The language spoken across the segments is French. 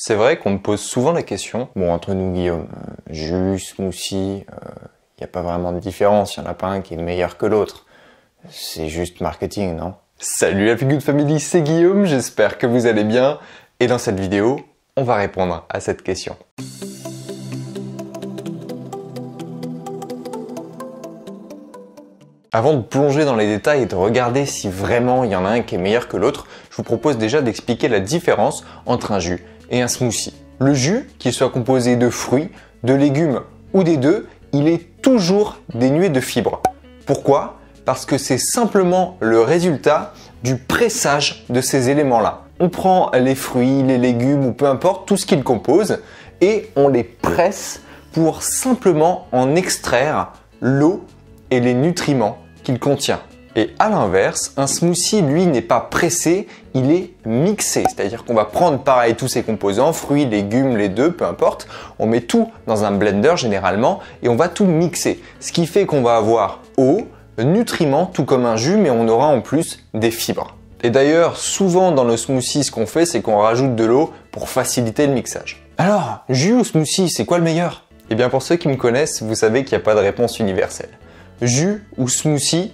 C'est vrai qu'on me pose souvent la question, bon entre nous Guillaume, jus, smoothie, il n'y a pas vraiment de différence, il n'y en a pas un qui est meilleur que l'autre. C'est juste marketing, non? Salut la Feel Good Family, c'est Guillaume, j'espère que vous allez bien. Et dans cette vidéo, on va répondre à cette question. Avant de plonger dans les détails et de regarder si vraiment il y en a un qui est meilleur que l'autre, je vous propose déjà d'expliquer la différence entre un jus et un smoothie. Le jus, qu'il soit composé de fruits, de légumes ou des deux, il est toujours dénué de fibres. Pourquoi? Parce que c'est simplement le résultat du pressage de ces éléments-là. On prend les fruits, les légumes ou peu importe, tout ce qu'ils composent et on les presse pour simplement en extraire l'eau et les nutriments qu'il contient. Et à l'inverse, un smoothie, lui, n'est pas pressé, il est mixé. C'est-à-dire qu'on va prendre pareil tous ces composants, fruits, légumes, les deux, peu importe. On met tout dans un blender généralement et on va tout mixer. Ce qui fait qu'on va avoir eau, nutriments, tout comme un jus, mais on aura en plus des fibres. Et d'ailleurs, souvent dans le smoothie, ce qu'on fait, c'est qu'on rajoute de l'eau pour faciliter le mixage. Alors, jus ou smoothie, c'est quoi le meilleur? Eh bien, pour ceux qui me connaissent, vous savez qu'il n'y a pas de réponse universelle. Jus ou smoothie,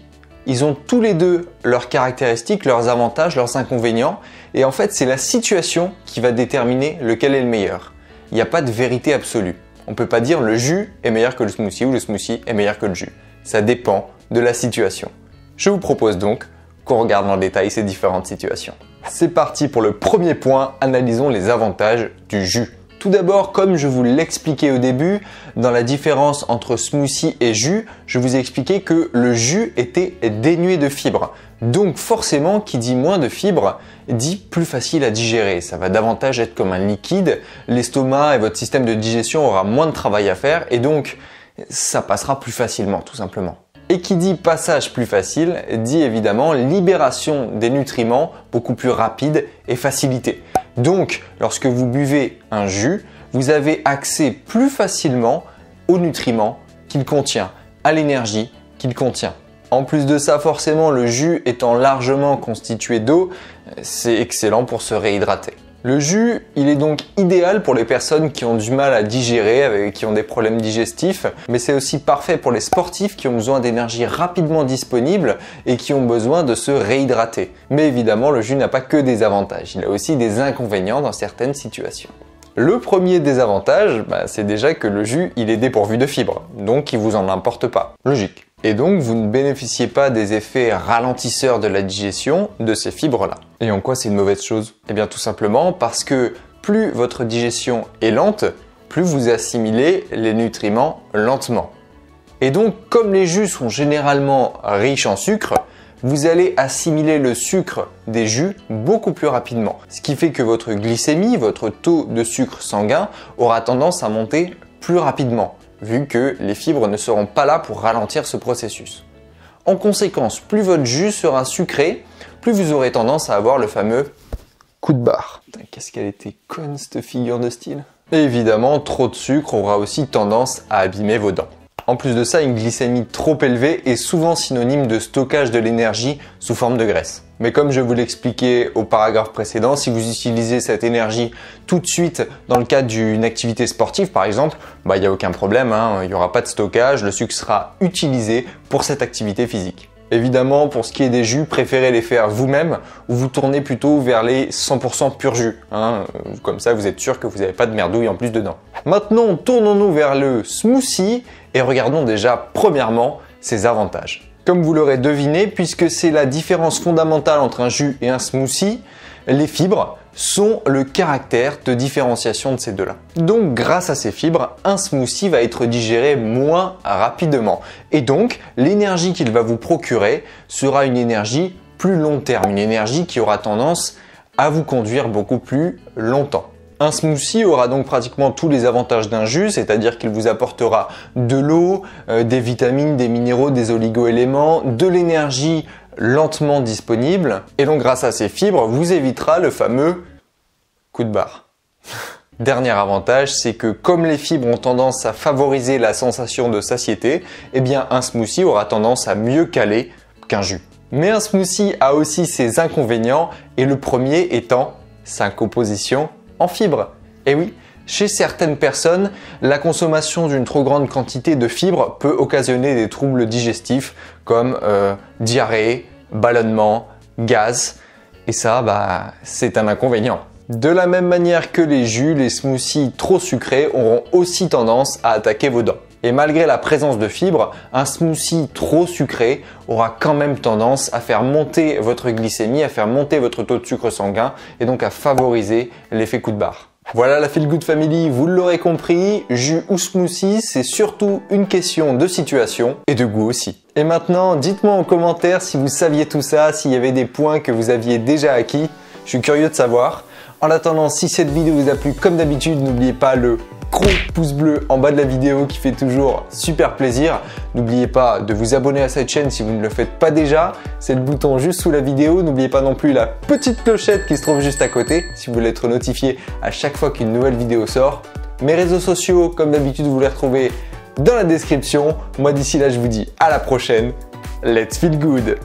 ils ont tous les deux leurs caractéristiques, leurs avantages, leurs inconvénients. Et en fait, c'est la situation qui va déterminer lequel est le meilleur. Il n'y a pas de vérité absolue. On ne peut pas dire le jus est meilleur que le smoothie ou le smoothie est meilleur que le jus. Ça dépend de la situation. Je vous propose donc qu'on regarde en détail ces différentes situations. C'est parti pour le premier point, analysons les avantages du jus. Tout d'abord, comme je vous l'expliquais au début, dans la différence entre smoothie et jus, je vous ai expliqué que le jus était dénué de fibres. Donc forcément, qui dit moins de fibres, dit plus facile à digérer. Ça va davantage être comme un liquide. L'estomac et votre système de digestion aura moins de travail à faire et donc ça passera plus facilement, tout simplement. Et qui dit passage plus facile, dit évidemment libération des nutriments beaucoup plus rapide et facilité. Donc, lorsque vous buvez un jus, vous avez accès plus facilement aux nutriments qu'il contient, à l'énergie qu'il contient. En plus de ça, forcément, le jus étant largement constitué d'eau, c'est excellent pour se réhydrater. Le jus, il est donc idéal pour les personnes qui ont du mal à digérer, qui ont des problèmes digestifs, mais c'est aussi parfait pour les sportifs qui ont besoin d'énergie rapidement disponible et qui ont besoin de se réhydrater. Mais évidemment, le jus n'a pas que des avantages, il a aussi des inconvénients dans certaines situations. Le premier désavantage, c'est déjà que le jus, il est dépourvu de fibres, donc il vous en importe pas. Logique. Et donc, vous ne bénéficiez pas des effets ralentisseurs de la digestion de ces fibres-là. Et en quoi c'est une mauvaise chose? Eh bien, tout simplement parce que plus votre digestion est lente, plus vous assimilez les nutriments lentement. Et donc, comme les jus sont généralement riches en sucre, vous allez assimiler le sucre des jus beaucoup plus rapidement. Ce qui fait que votre glycémie, votre taux de sucre sanguin, aura tendance à monter plus rapidement, vu que les fibres ne seront pas là pour ralentir ce processus. En conséquence, plus votre jus sera sucré, plus vous aurez tendance à avoir le fameux coup de barre. Qu'est-ce qu'elle était conne cette figure de style. Et évidemment, trop de sucre aura aussi tendance à abîmer vos dents. En plus de ça, une glycémie trop élevée est souvent synonyme de stockage de l'énergie sous forme de graisse. Mais comme je vous l'expliquais au paragraphe précédent, si vous utilisez cette énergie tout de suite dans le cadre d'une activité sportive par exemple, il n'y a aucun problème, il n'y aura pas de stockage, le sucre sera utilisé pour cette activité physique. Évidemment, pour ce qui est des jus, préférez les faire vous-même ou vous tournez plutôt vers les 100% pur jus. Comme ça, vous êtes sûr que vous n'avez pas de merdouille en plus dedans. Maintenant, tournons-nous vers le smoothie et regardons déjà premièrement ses avantages. Comme vous l'aurez deviné, puisque c'est la différence fondamentale entre un jus et un smoothie, les fibres sont le caractère de différenciation de ces deux-là. Donc grâce à ces fibres, un smoothie va être digéré moins rapidement. Et donc l'énergie qu'il va vous procurer sera une énergie plus long terme, une énergie qui aura tendance à vous conduire beaucoup plus longtemps. Un smoothie aura donc pratiquement tous les avantages d'un jus, c'est-à-dire qu'il vous apportera de l'eau, des vitamines, des minéraux, des oligo-éléments, de l'énergie lentement disponible. Et donc grâce à ces fibres, vous évitera le fameux coup de barre. Dernier avantage, c'est que comme les fibres ont tendance à favoriser la sensation de satiété, eh bien un smoothie aura tendance à mieux caler qu'un jus. Mais un smoothie a aussi ses inconvénients et le premier étant sa composition en fibres. Et oui, chez certaines personnes, la consommation d'une trop grande quantité de fibres peut occasionner des troubles digestifs comme diarrhée, ballonnement, gaz. Et ça, c'est un inconvénient. De la même manière que les jus, les smoothies trop sucrés auront aussi tendance à attaquer vos dents. Et malgré la présence de fibres, un smoothie trop sucré aura quand même tendance à faire monter votre glycémie, à faire monter votre taux de sucre sanguin et donc à favoriser l'effet coup de barre. Voilà la Feel Good Family, vous l'aurez compris, jus ou smoothie, c'est surtout une question de situation et de goût aussi. Et maintenant, dites-moi en commentaire si vous saviez tout ça, s'il y avait des points que vous aviez déjà acquis. Je suis curieux de savoir. En attendant, si cette vidéo vous a plu, comme d'habitude, n'oubliez pas le gros pouce bleu en bas de la vidéo qui fait toujours super plaisir. N'oubliez pas de vous abonner à cette chaîne si vous ne le faites pas déjà. C'est le bouton juste sous la vidéo. N'oubliez pas non plus la petite clochette qui se trouve juste à côté si vous voulez être notifié à chaque fois qu'une nouvelle vidéo sort. Mes réseaux sociaux, comme d'habitude, vous les retrouvez dans la description. Moi, d'ici là, je vous dis à la prochaine. Let's feel good!